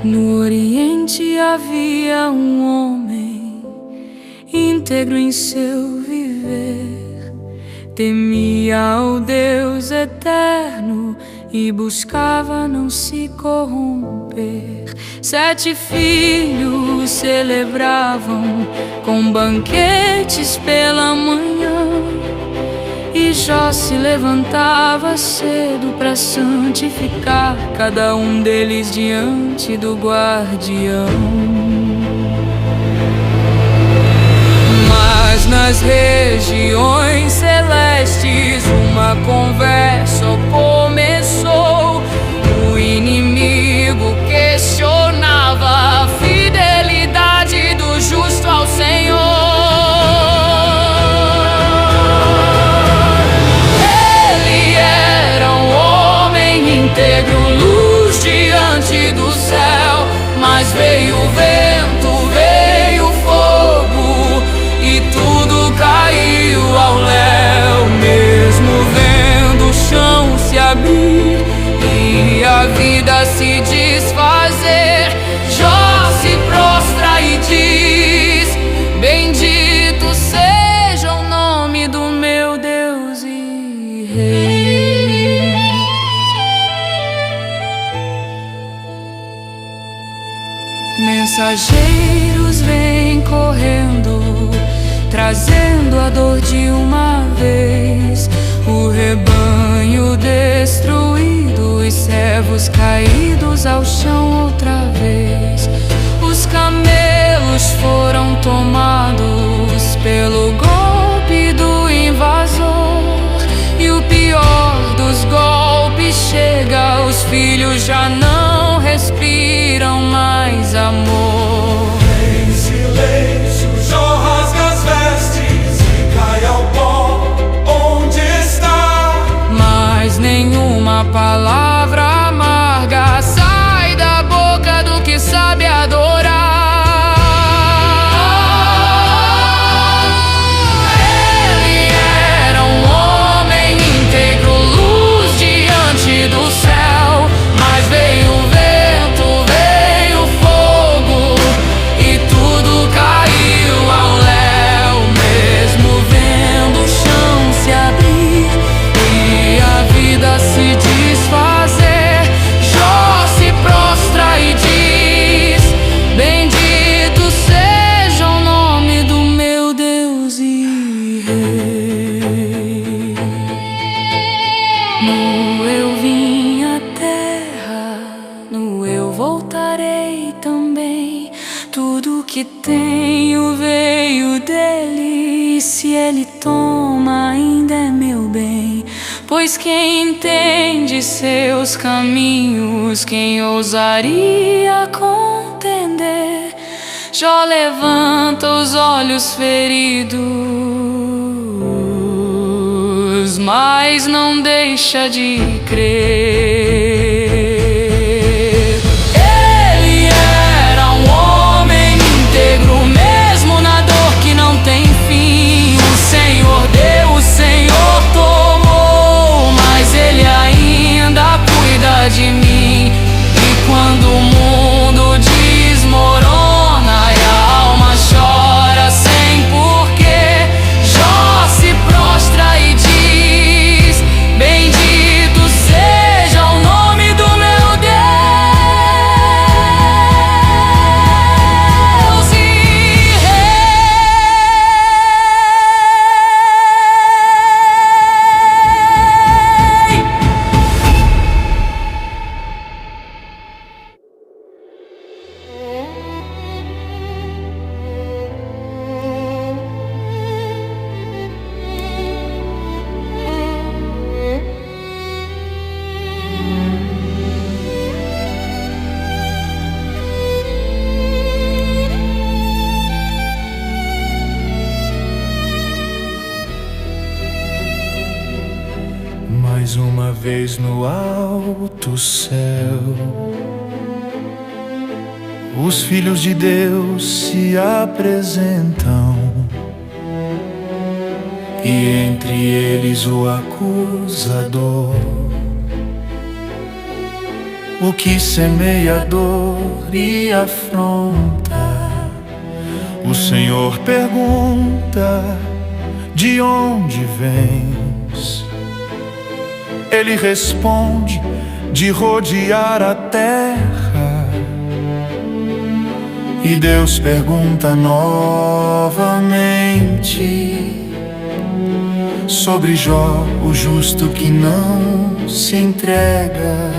No Oriente havia um homem íntegro em seu viver, temia ao Deus eterno e buscava não se corromper. 7 filhos celebravam com banquetes pela manhã, e Jó se levantava cedo para santificar cada um deles diante do guardião. Mas nas regiões celestes uma conversa começou. O inimigo questionava a fidelidade do justo ao Senhor. Íntegro, luz diante do céu, mas veio o vento, veio o fogo e tudo caiu ao léu. Mesmo vendo o chão se abrir e a vida se desfazer, Jó se prostra e diz: bendito seja o nome do meu Deus e Rei. Mensageiros vêm correndo, trazendo a dor de uma vez, o rebanho destruído, os servos caídos ao chão outra vez. Os camelos foram tomados pelo golpe do invasor, e o pior dos golpes chega, os filhos já não respiram mais amor. Em silêncio, Jó rasga as vestes e cai ao pó. Onde está? Mas nenhuma palavra amarga sai da boca do que sabe adorar. Ele era um homem íntegro, luz diante do céu, mas veio o vento, veio o fogo e tudo caiu ao léu. Mesmo vendo o chão se abrir e a vida se desfazer, Jó se prostra e diz: bendito seja o nome do meu Deus e Rei. No eu vim à terra, no eu voltarei também. Tudo que tenho veio dele, e se ele toma ainda é meu bem. Pois quem entende seus caminhos, quem ousaria contender? Jó levanta os olhos feridos, mas não deixa de crer. Ele era um homem íntegro, mesmo na dor que não tem fim. O Senhor deu, o Senhor tomou, mas Ele ainda cuida de mim. E quando o mundo desmorona e a alma chora sem porquê, Jó se prostra e diz: bendito seja o nome do meu Deus e Rei. Mais uma vez no alto céu, os filhos de Deus se apresentam, e entre eles o acusador. o que semeia dor e afronta. O Senhor pergunta: de onde vens? Ele responde: de rodear a terra. E Deus pergunta novamente sobre Jó, o justo que não se entrega.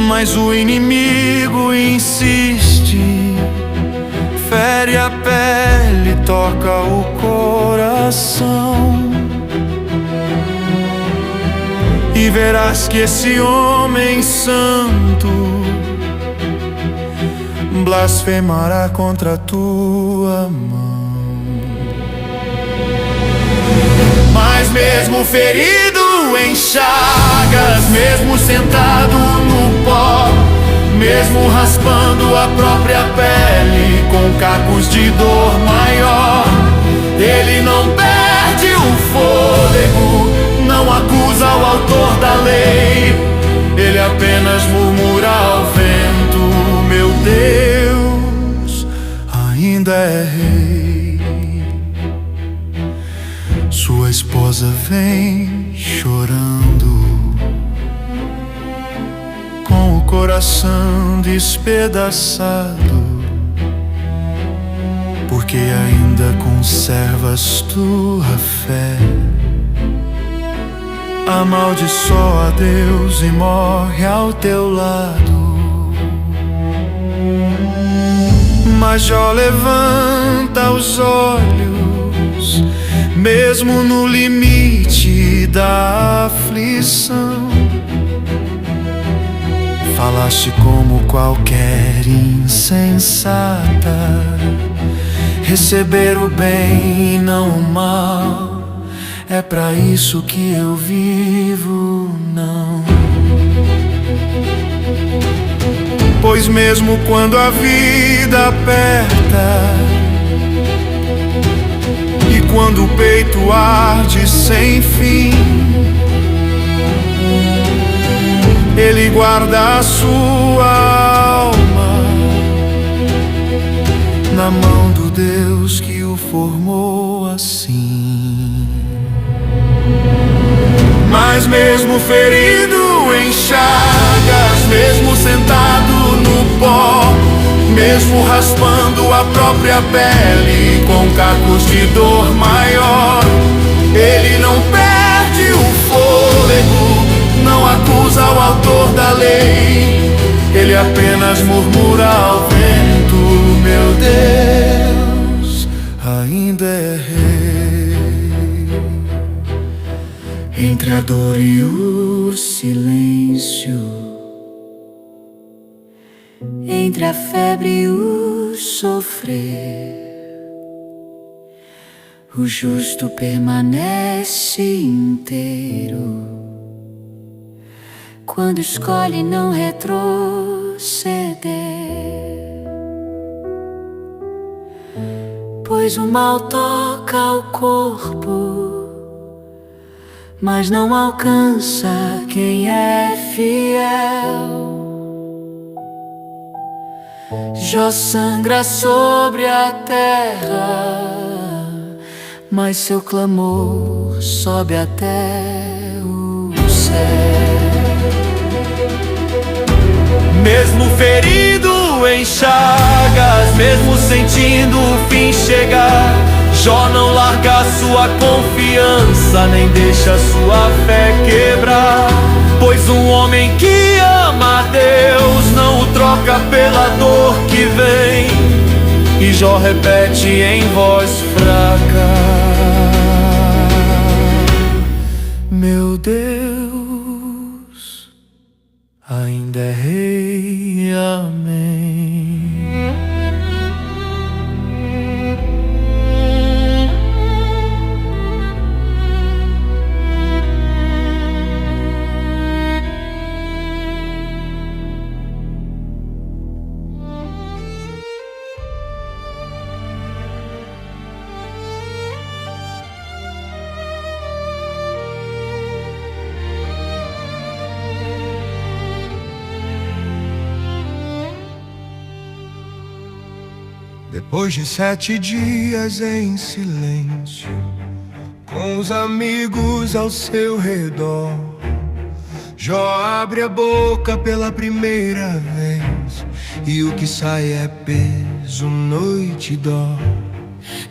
Mas o inimigo insiste, fere a pele, toca o coração. E verás que esse homem santo blasfemará contra a tua mão. Mas mesmo ferido em chagas, mesmo sentado no pó, mesmo raspando a própria pele com cacos de dor maior, ele não perde o fôlego, não acusa o autor da lei, ele apenas murmura ao vento: meu Deus ainda é rei. Sua esposa vem chorando, com o coração despedaçado, porque ainda conservas tua fé. Amaldiçoa a Deus e morre ao teu lado. Mas Jó levanta os olhos, mesmo no limite da aflição. Falaste como qualquer insensata, receber o bem e não o mal. É pra isso que eu vivo, não. Pois mesmo quando a vida aperta e quando o peito arde sem fim, Ele guarda a sua alma na mão do Deus que o formou assim. Mas mesmo ferido em chagas, mesmo sentado no pó, mesmo raspando a própria pele com cacos de dor maior, ele não perde o fôlego, não acusa o autor da lei, ele apenas murmura ao vento: meu Deus ainda é rei. Entre a dor e o silêncio, entre a febre e o sofrer, o justo permanece inteiro quando escolhe não retroceder. Pois o mal toca o corpo, mas não alcança quem é fiel. Jó sangra sobre a terra, mas seu clamor sobe até o céu. Mesmo ferido em chagas, mesmo sentindo o fim chegar, Jó não larga sua confiança, nem deixa sua fé quebrar. Pois um homem que ama a Deus não o troca pela dor que vem. E Jó repete em voz fraca: meu Deus ainda é rei. Amém. Depois de 7 dias em silêncio, com os amigos ao seu redor, Jó abre a boca pela primeira vez, e o que sai é peso, noite e dó.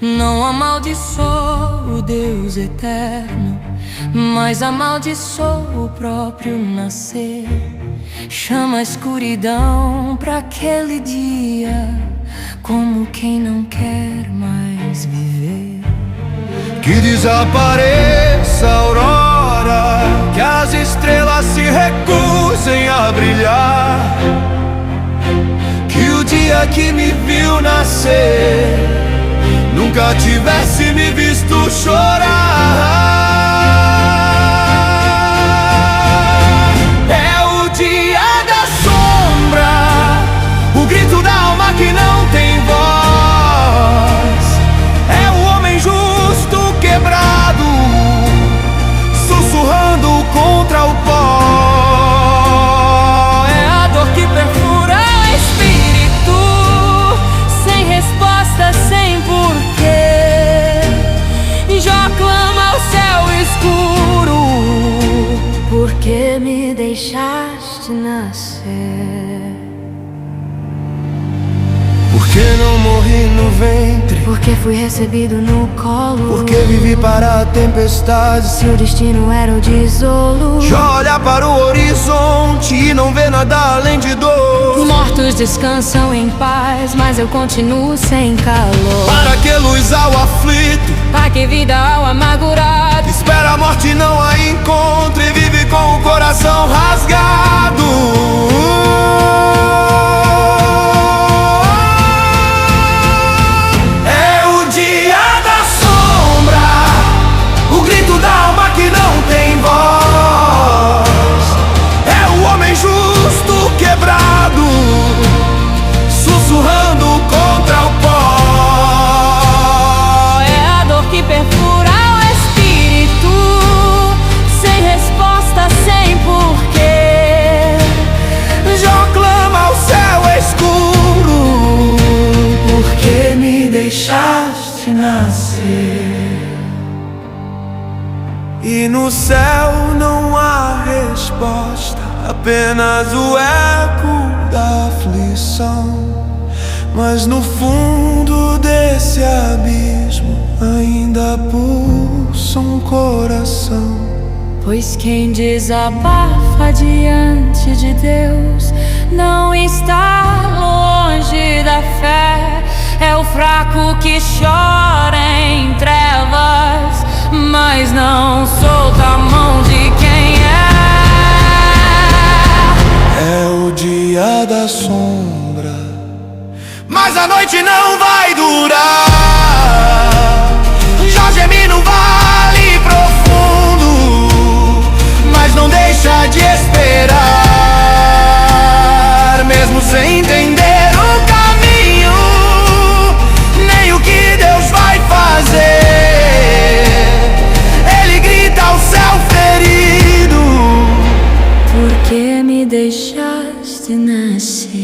Não amaldiçoou o Deus eterno, mas amaldiçoou o próprio nascer. Chama a escuridão pra aquele dia, como quem não quer mais viver. Que desapareça a aurora, que as estrelas se recusem a brilhar, que o dia que me viu nascer nunca tivesse me visto chorar. É o dia da sombra, o grito da alma que não tem voz. É o homem justo quebrado, sussurrando contra o pó. É a dor que perfura o espírito, sem resposta, sem porquê. Jó clama ao céu escuro: por que me deixaste nascer? Por que não morri no ventre? Porque fui recebido no colo. Porque vivi para a tempestade. Se o destino era o desolo, Jó olha para o horizonte e não vê nada além de dor. os mortos descansam em paz, mas eu continuo sem calor. Para que luz ao aflito? Para que vida ao amargurado? Espera a morte e não a encontre, e vive com o coração rasgado. É o dia da sombra, o grito da alma que não tem voz. É o homem justo quebrado, sussurrando contra o pó. É a dor que perfura o espírito, sem resposta, sem porquê. Jó clama ao céu escuro: por que me deixaste nascer? E no céu não há resposta, apenas o eco da aflição. Mas no fundo desse abismo ainda pulsa um coração. Pois quem desabafa diante de Deus não está longe da fé. É o fraco que chora em trevas, mas não solta a mão de quem É o dia da sombra, mas a noite não vai durar. Jó geme no vale profundo, mas não deixa de esperar. Mesmo sem entender o caminho, nem o que Deus vai fazer, ele grita ao céu ferido: por que me deixaste nascer?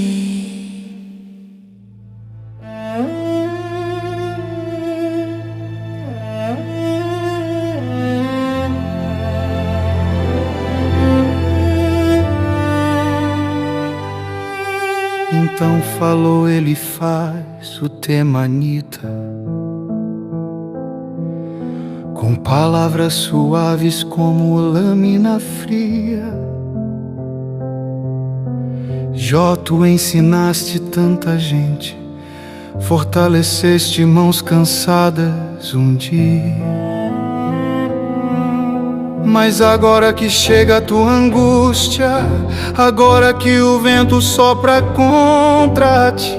Então falou Elifaz, o temanita, com palavras suaves como lâmina fria. Jó, tu ensinaste tanta gente, fortaleceste mãos cansadas um dia. Mas agora que chega a tua angústia, agora que o vento sopra contra ti,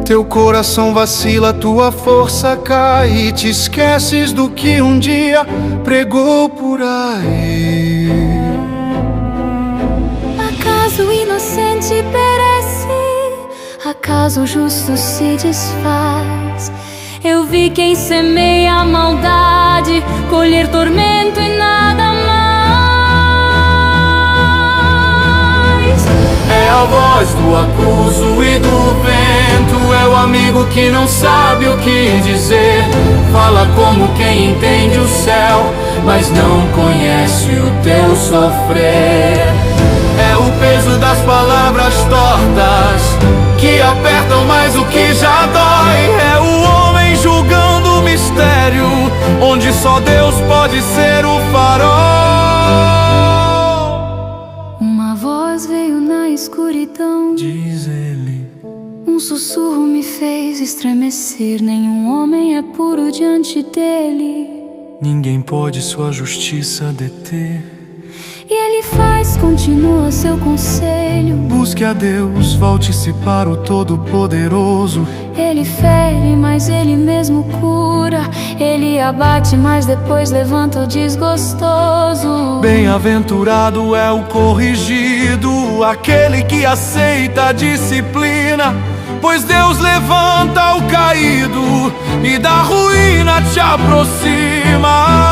teu coração vacila, tua força cai, e te esqueces do que um dia pregou por aí. Acaso o inocente perece? Acaso o justo se desfaz? Eu vi quem semeia a maldade colher tormento e nada mais. É a voz do acuso e e do vento. É o amigo que não sabe o que dizer. Fala como quem entende o céu, mas não conhece o teu sofrer. É o peso das palavras tortas que apertam mais o que já dói. É o homem julgando o mistério, onde só Deus pode ser o farol. Uma voz veio na escuridão, diz ele, um sussurro me fez estremecer. Nenhum homem é puro diante dele, ninguém pode sua justiça deter. e ele faz, continua seu conselho. Busque a Deus, volte-se para o Todo-Poderoso. Ele fere, mas ele mesmo cura. Ele abate, mas depois levanta o desgostoso. Bem-aventurado é o corrigido, aquele que aceita a disciplina, pois Deus levanta o caído e da ruína te aproxima.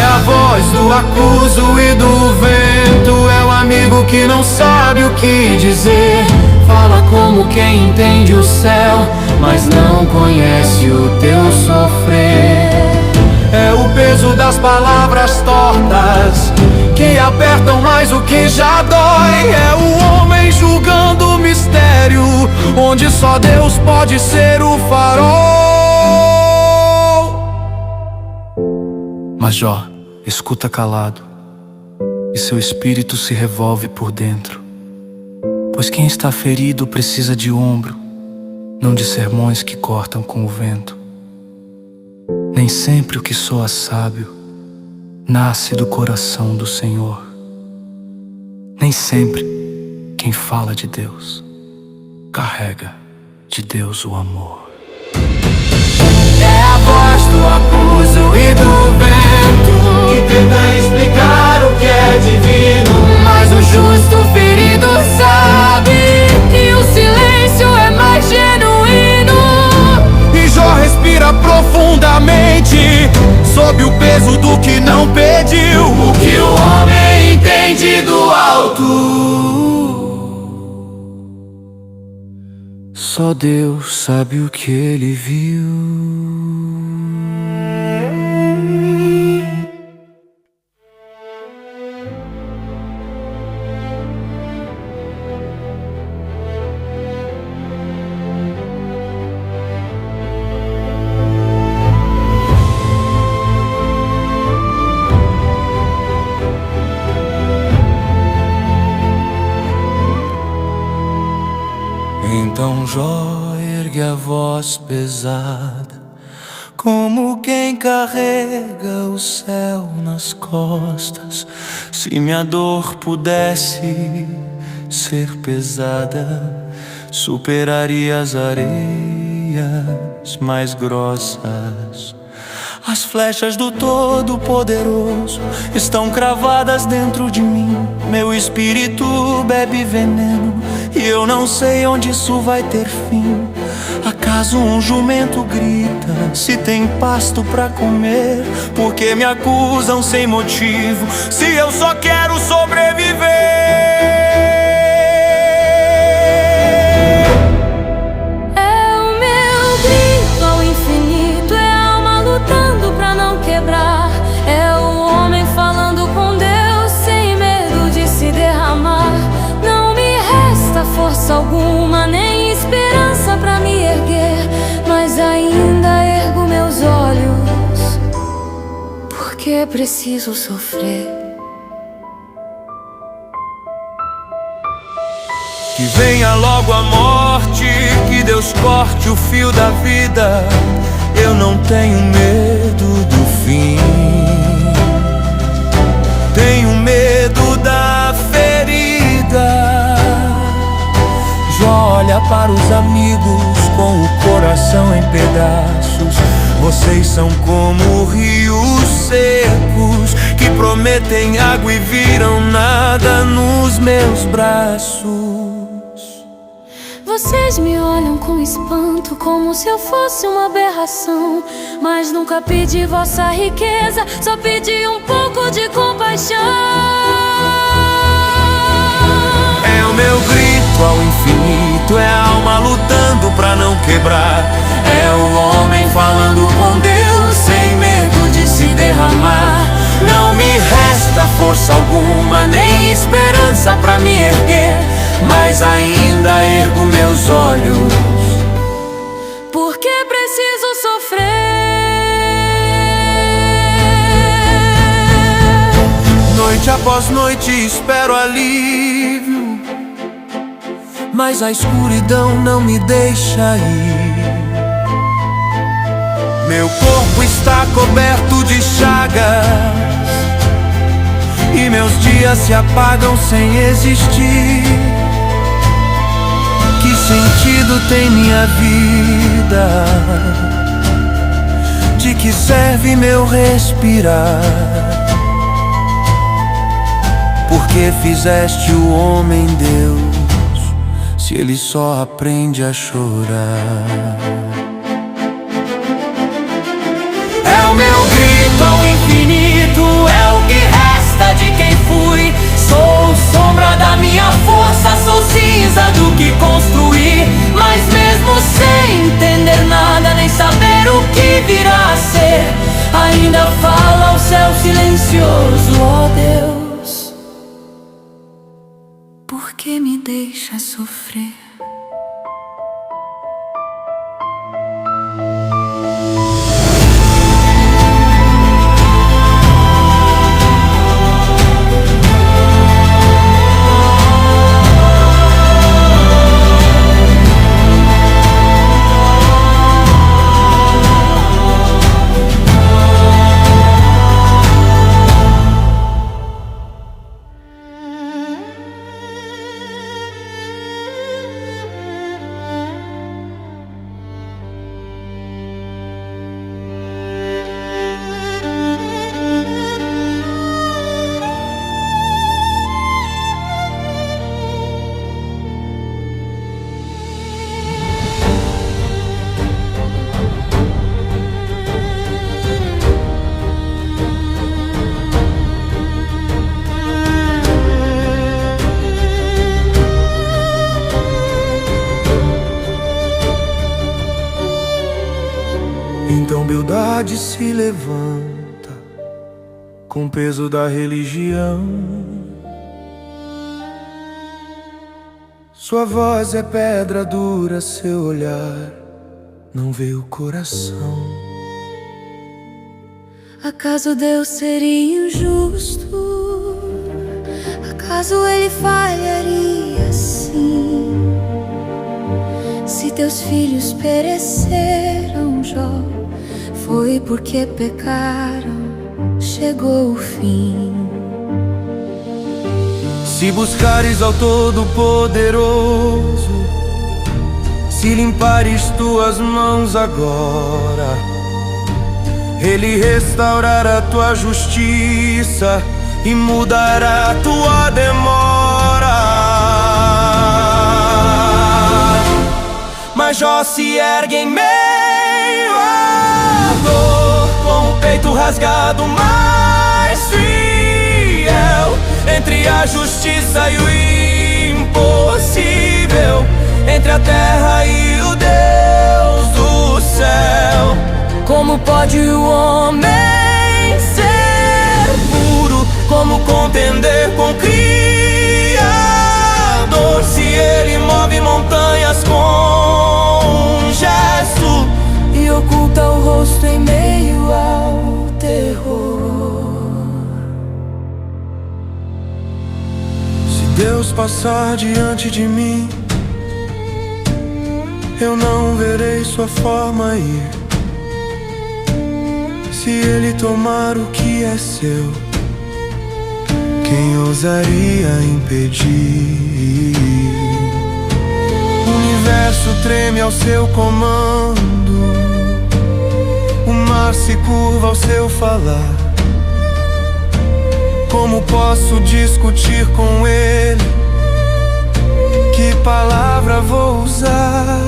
A voz do acuso e do vento, é o amigo que não sabe o que dizer. Fala como quem entende o céu, mas não conhece o teu sofrer. É o peso das palavras tortas que apertam mais o que já dói. É o homem julgando o mistério, onde só Deus pode ser o farol. Mas Jó escuta calado, e seu espírito se revolve por dentro. Pois quem está ferido precisa de ombro, não de sermões que cortam com o vento. Nem sempre o que soa sábio nasce do coração do Senhor. Nem sempre quem fala de Deus carrega de Deus o amor. É a voz do acuso e do vento que tenta explicar o que é divino, mas o justo ferido sabe que o silêncio é mais genuíno. E Jó respira profundamente, sob o peso do que não pediu. O que o homem entende do alto, só Deus sabe o que ele viu. Então Jó ergue a voz pesada, como quem carrega o céu nas costas. Se minha dor pudesse ser pesada, superaria as areias mais grossas. As flechas do Todo-Poderoso estão cravadas dentro de mim. Meu espírito bebe veneno e eu não sei onde isso vai ter fim. Acaso um jumento grita se tem pasto pra comer? Porque me acusam sem motivo, se eu só quero sobreviver. É o homem falando com Deus sem medo de se derramar. Não me resta força alguma, nem esperança pra me erguer, mas ainda ergo meus olhos, porque preciso sofrer. Que venha logo a morte, que Deus corte o fio da vida. Eu não tenho medo do fim, tenho medo da ferida. Jó olha para os amigos com o coração em pedaços. Vocês são como rios secos que prometem água e viram nada nos meus braços. Vocês me olham com espanto, como se eu fosse uma aberração. Mas nunca pedi vossa riqueza, só pedi um pouco de compaixão. o meu grito ao infinito, é a alma lutando pra não quebrar. É o homem falando com Deus sem medo de se derramar. Não me resta força alguma, nem esperança pra me erguer, mas ainda ergo meus olhos, porque preciso sofrer. Noite após noite espero alívio, mas a escuridão não me deixa ir. Meu corpo está coberto de chagas e meus dias se apagam sem existir. Que sentido tem minha vida? De que serve meu respirar? Por que fizeste o homem Deus, se ele só aprende a chorar? É o meu grito ao infinito, é o que resta de quem fui. Sou sombra da minha força, sou cinza do que construí. Mas mesmo sem entender nada, nem saber o que virá a ser, ainda fala ao céu silencioso: ó Deus, Por que me deixa sofrer? Então Bildade se levanta com o peso da religião. Sua voz é pedra dura, seu olhar não vê o coração. Acaso Deus seria injusto? Acaso Ele falharia assim? Se teus filhos pereceram, Jó, foi porque pecaram, chegou o fim. Se buscares ao Todo-Poderoso, se limpares tuas mãos agora, Ele restaurará tua justiça e mudará tua demora. Mas Jó se ergue em meio à dor, com o peito rasgado, mais fiel, entre a justiça e o impossível, entre a terra e o Deus do céu. Como pode o homem ser Puro, como contender com o Criador, se Ele move montanhas com um gesto e oculta o rosto em meio ao terror? Se Deus passar diante de mim, eu não verei sua forma ir. Se Ele tomar o que é seu, quem ousaria impedir? O universo treme ao seu comando, o mar se curva ao seu falar. Como posso discutir com Ele? Que palavra vou usar?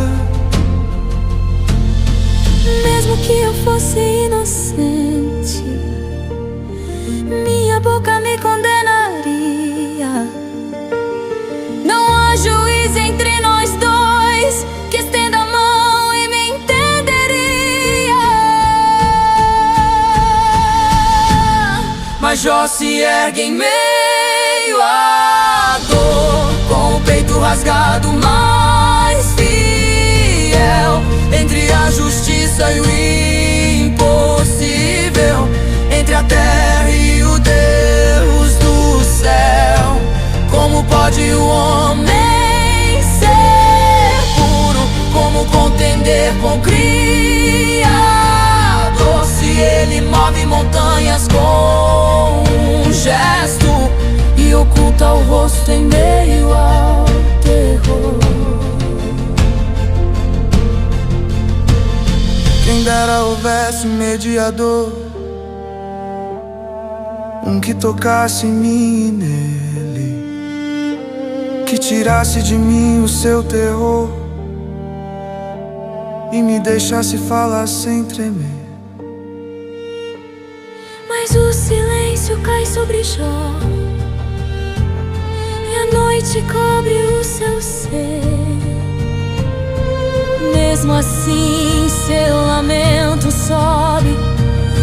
Mesmo que eu fosse inocente, minha boca me condenaria. Não há Mas Jó se ergue em meio à dor, com o peito rasgado, mais fiel. Entre a justiça e o impossível, entre a terra e o Deus do céu. Como pode o homem ser puro? Como contender com o Criador? Se ele move montanhas com um gesto e oculta o rosto em meio ao terror. Quem dera houvesse mediador, um que tocasse em mim e nele, que tirasse de mim o seu terror e me deixasse falar sem tremer. Mas o silêncio cai sobre Jó, e a noite cobre o seu ser. Mesmo assim seu lamento sobe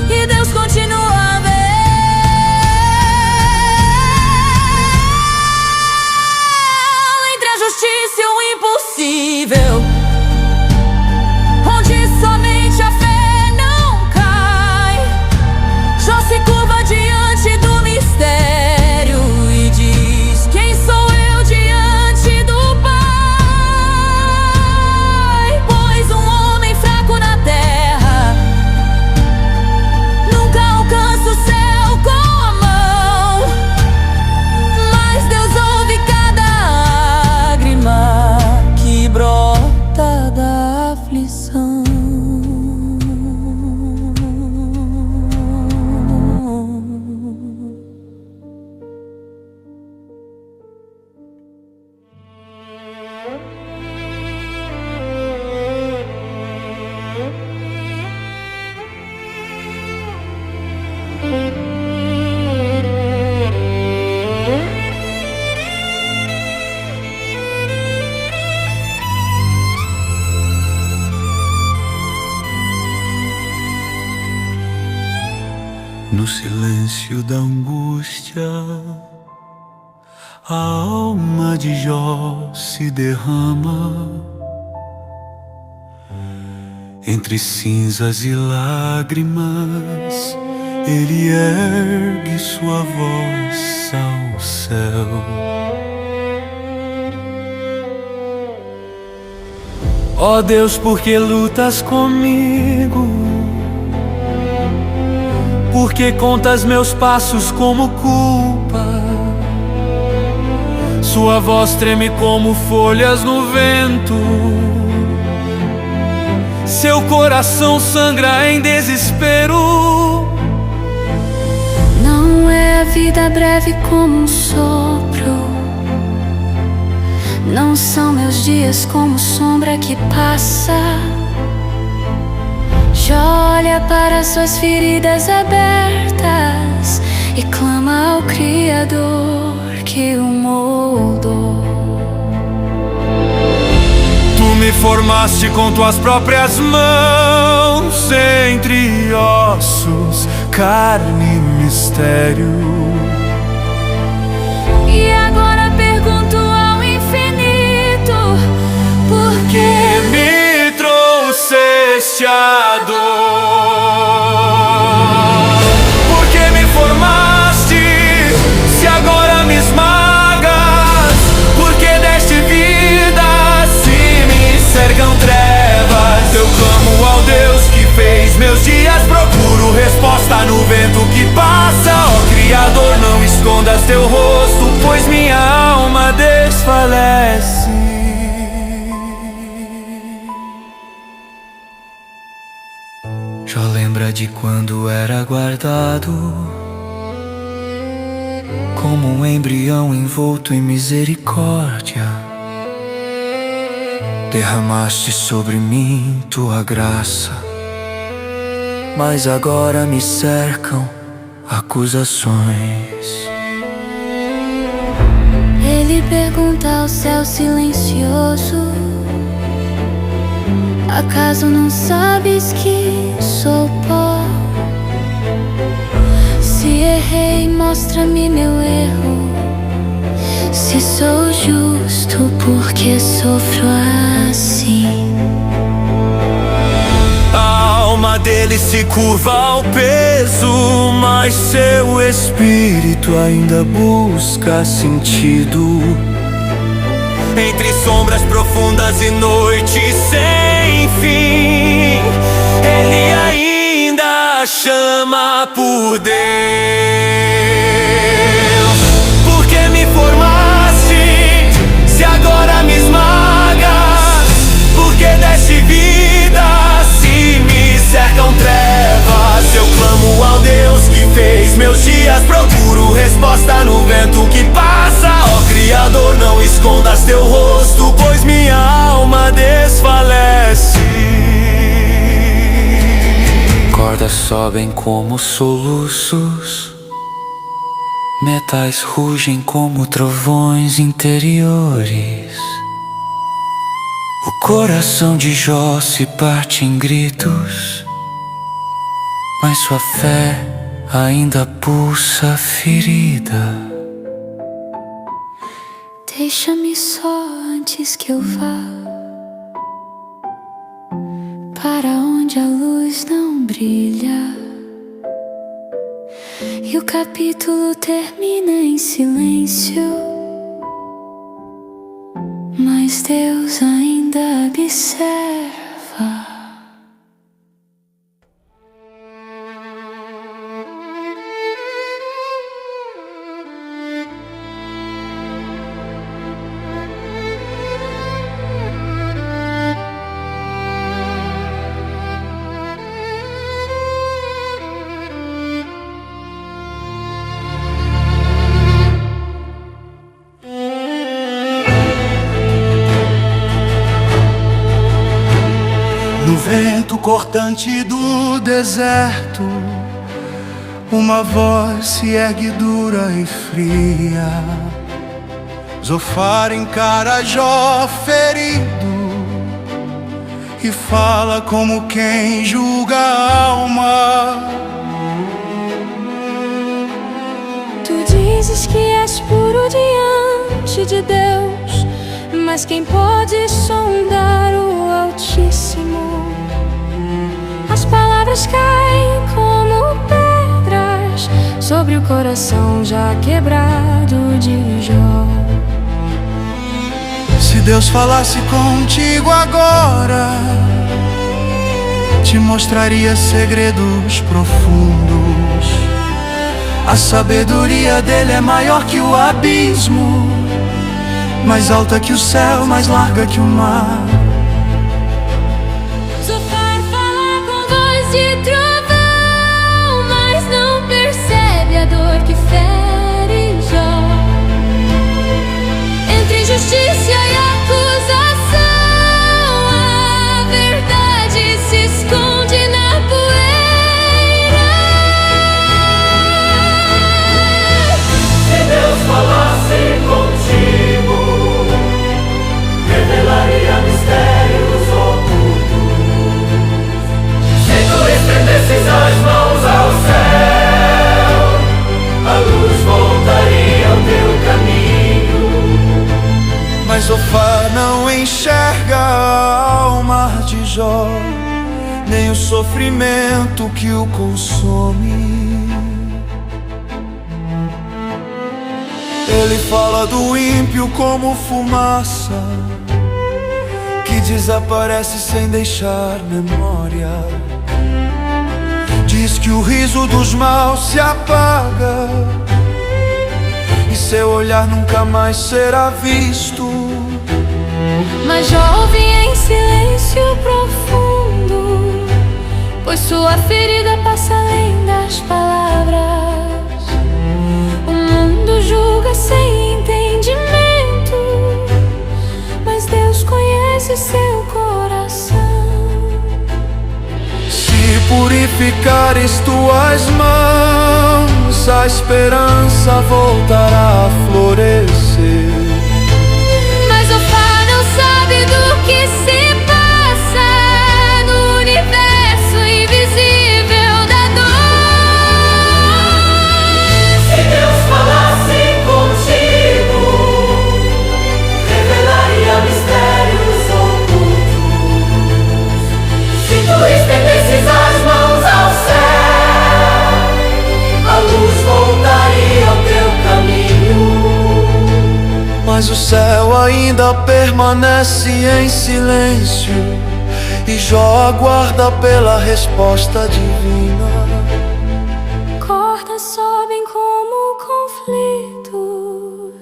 e Deus continua a ver. Entre a justiça e o impossível, onde somente a fé não cai, Jó se curva diante do mistério e diz: quem sou eu diante do Pai? Pois um homem fraco na terra nunca alcança o céu com a mão, mas Deus ouve cada lágrima que brota da aflição. No silêncio da angústia, a alma de Jó se derrama. Entre cinzas e lágrimas, ele ergue sua voz ao céu. Ó Deus, por que lutas comigo? Por que contas meus passos como culpa? Sua voz treme como folhas no vento, seu coração sangra em desespero. Não é a vida breve como um sopro, não são meus dias como sombra que passa. Jó olha para suas feridas abertas e clama ao Criador que o moldou. Tu me formaste com tuas próprias mãos, entre ossos, carne e mistério. E agora pergunto ao infinito: por que me trouxeste a dor? Por que me formaste, se agora me esmagas? Por que deste vida, se me cercam trevas? Eu clamo ao Deus que fez meus dias, procuro resposta no vento que passa. Ó Criador, não escondas teu rosto, pois minha alma desfalece. Jó lembra de quando era guardado como um embrião envolto em misericórdia. Derramaste sobre mim tua graça, mas agora me cercam acusações. Ele pergunta ao céu silencioso: acaso não sabes que sou pó? Se errei, mostra-me meu erro. Se sou justo, por que sofro assim? A alma dele se curva ao peso, mas seu espírito ainda busca sentido. Entre sombras profundas e noites sem fim, ele ainda chama por Deus. Por que me formaste, se agora me esmagas? Por que deste vida, se me cercam trevas? Eu clamo ao Deus que fez meus dias, procuro resposta no vento que passa. Ó Criador, não escondas teu rosto, pois minha alma desfalece. Cordas sobem como soluços, metais rugem como trovões interiores. O coração de Jó se parte em gritos, mas sua fé ainda pulsa ferida. Deixa-me só antes que eu vá para onde a luz não brilha e o capítulo termina em silêncio, mas Deus ainda observa. No vento cortante do deserto, uma voz se ergue dura e fria. Zofar encara Jó ferido e fala como quem julga a alma. Tu dizes que és puro diante de Deus, mas quem pode sondar o Altíssimo? As palavras caem como pedras sobre o coração já quebrado de Jó. Se Deus falasse contigo agora, te mostraria segredos profundos. A sabedoria dele é maior que o abismo, mais alta que o céu, mais larga que o mar. Zofar fala com voz de trovão, mas não percebe a dor que fere Jó. Entre justiça e acusação, a verdade se esconde na poeira. Se Deus falasse contigo, revelaria mistérios ocultos. Se tu estendesses as mãos ao céu, a luz voltaria ao teu caminho. Mas Zofar não enxerga a alma de Jó, nem o sofrimento que o consome. Ele fala do ímpio como fumaça, que desaparece sem deixar memória. Diz que o riso dos maus se apaga e seu olhar nunca mais será visto. Mas Jó ouve em silêncio profundo, pois sua ferida passa além das palavras. O mundo julga sem entendimento, mas Deus conhece seu coração. Se purificares tuas mãos, a esperança voltará a florescer. Mas o Fá não sabe do que se passa no universo invisível da dor. permanece em silêncio e Jó aguarda pela resposta divina. Cordas sobem como conflito,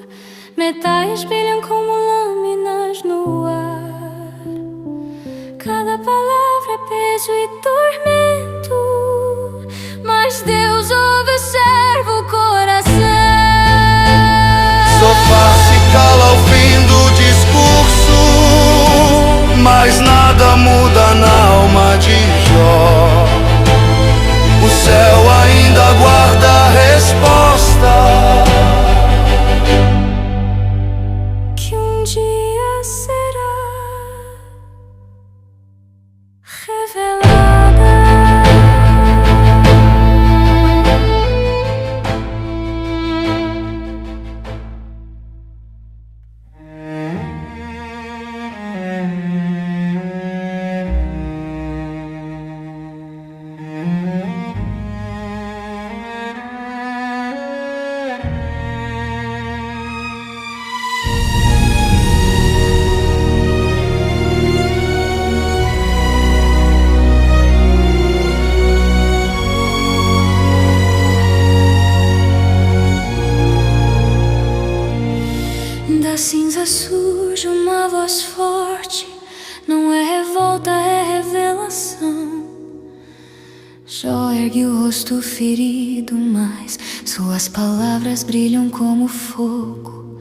metais brilham como lâminas no ar. Cada palavra é peso e tormento, mas Deus observa o coração. Sofá se cala ao fim do discurso, mas nada muda na alma de Jó. O céu ainda aguarda a resposta Que um dia será revelada. Da cinza surge uma voz forte, não é revolta, é revelação. Jó ergue o rosto ferido, mas suas palavras brilham como fogo.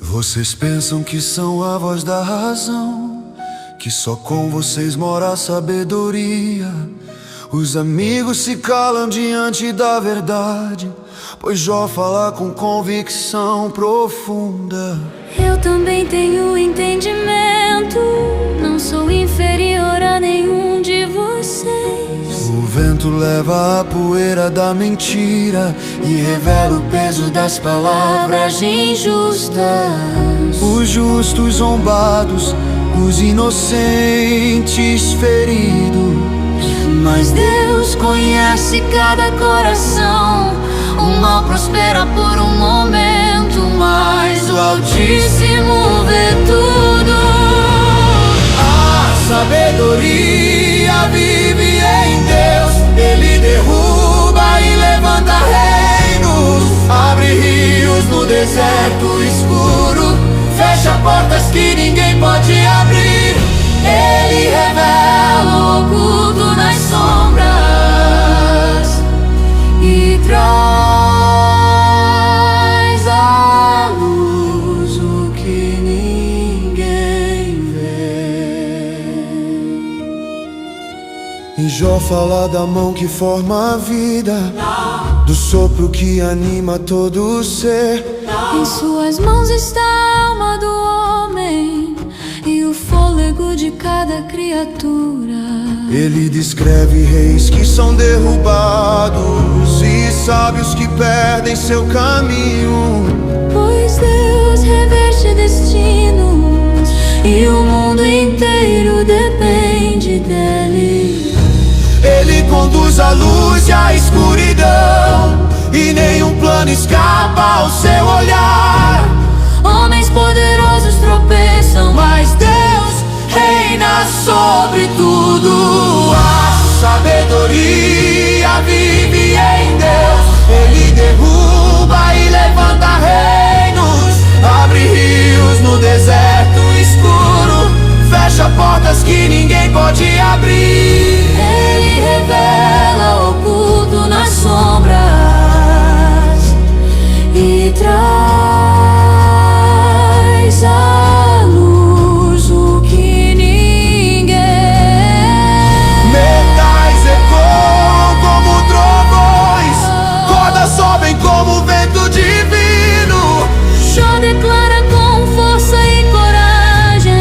Vocês pensam que são a voz da razão, que só com vocês mora a sabedoria. Os amigos se calam diante da verdade, pois Jó fala com convicção profunda. Eu também tenho entendimento, não sou inferior a nenhum de vocês. O vento leva a poeira da mentira e revela o peso das palavras injustas. Os justos zombados, os inocentes feridos, Mas Deus conhece cada coração. O mal prospera por um momento, mas o Altíssimo vê tudo. A sabedoria vive em Deus, Ele derruba e levanta reinos, abre rios no deserto escuro, fecha portas que ninguém pode abrir. Ele revela o oculto nas sombras e traz à luz o que ninguém vê. e Jó fala da mão que forma a vida, do sopro que anima todo o ser. Em suas mãos está a alma do homem e o fôlego de cada criatura. Ele descreve reis que são derrubados e sábios que perdem seu caminho. Pois Deus reverte destinos e o mundo inteiro depende dele. Ele conduz a luz e a escuridão, e nenhum plano escapa ao seu olhar. Homens poderosos tropeçam, Mas Deus reina sobre tudo. A sabedoria vive em Deus, Ele derruba e levanta reinos, abre rios no deserto escuro, fecha portas que ninguém pode abrir. Ele revela o oculto nas sombras e traz à luz o que ninguém. Metais ecoam como trovões, cordas sobem como vento divino. Jó declara com força e coragem: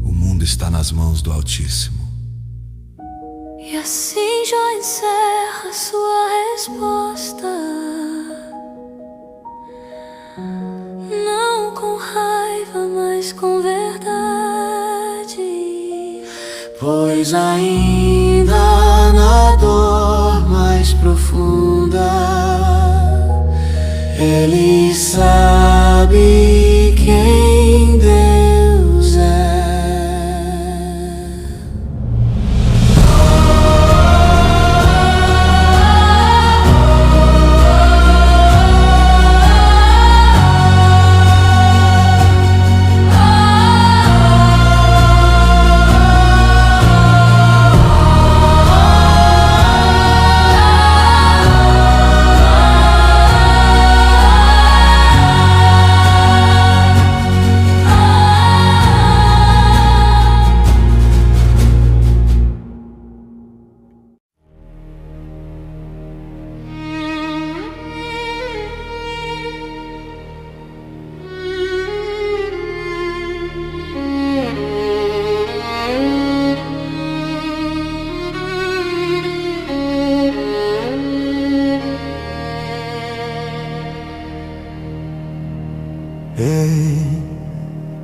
O mundo está nas mãos do Altíssimo. e assim Jó encerra sua resposta, não com raiva, mas com verdade. Pois ainda na dor mais profunda, Ele sabe sabe quem Deus é.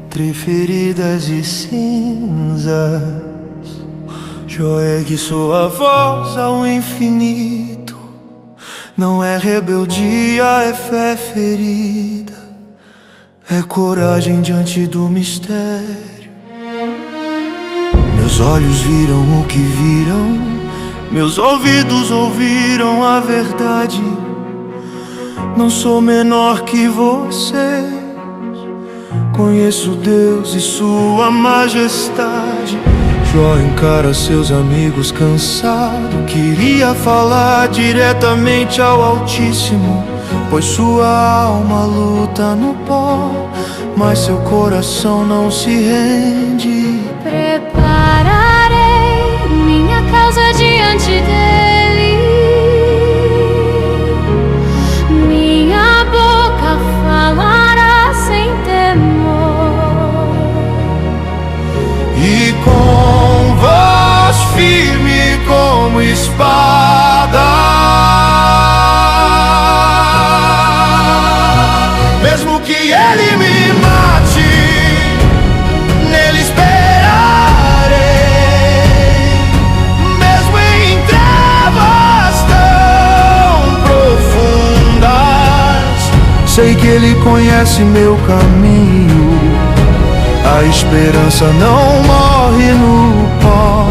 Entre feridas e cinzas, jogue sua voz ao infinito. Não é rebeldia, é fé ferida, é coragem diante do mistério. Meus olhos viram o que viram, meus ouvidos ouviram a verdade. Não sou menor que você, conheço Deus e sua majestade. Jó encara seus amigos cansado, queria falar diretamente ao Altíssimo, pois sua alma luta no pó, mas seu coração não se rende. Prepararei minha causa diante dele, minha boca falará sem temor, e com voz firme como espada, mesmo que ele me mate, nele esperarei. Mesmo em trevas tão profundas, sei que ele conhece meu caminho. A esperança não morre no pó,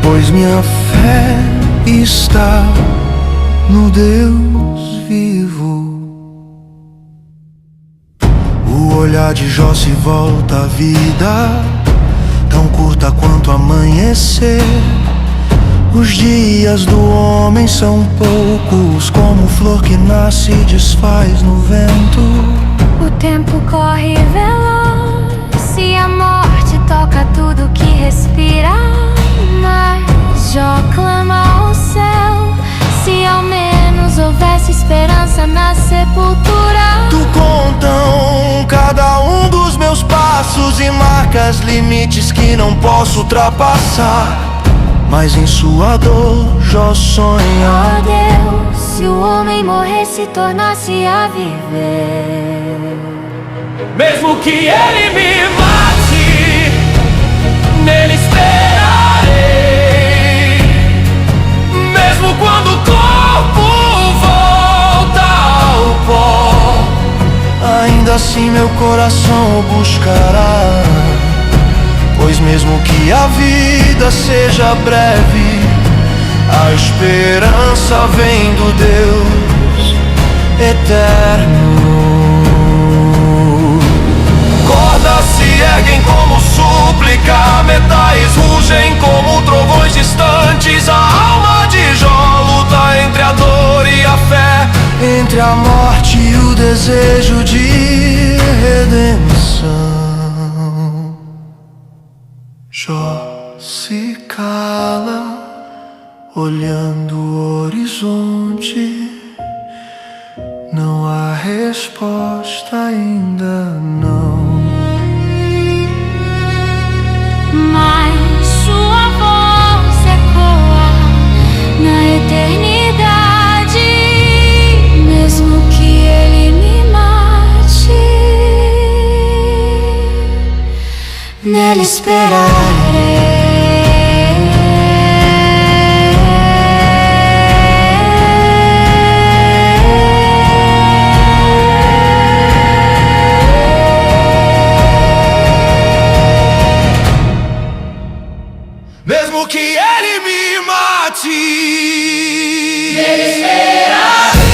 pois minha fé está no Deus vivo. O olhar de Jó se volta à vida, tão curta quanto amanhecer. Os dias do homem são poucos, como flor que nasce e desfaz no vento. o tempo corre veloz, se a morte toca tudo que respira. Mas Jó clama ao céu, se ao menos houvesse esperança na sepultura. Tu contam cada um dos meus passos e marcas limites que não posso ultrapassar. Mas em sua dor Jó sonha. Oh Deus, se o homem morresse e tornasse a viver, Mesmo que ele me mate, nele esperarei. Mesmo quando o corpo volta ao pó, ainda assim meu coração o buscará. Pois mesmo que a vida seja breve, a esperança vem do Deus eterno. Cordas se erguem como súplica, metais rugem como trovões distantes. A alma de Jó luta entre a dor e a fé, entre a morte e o desejo de redenção. Jó se cala, olhando o horizonte. Não há resposta, ainda não. mas sua voz ecoa na eternidade. Mesmo que ele me mate, nele esperarei. mesmo que ele me mate. Ele espera.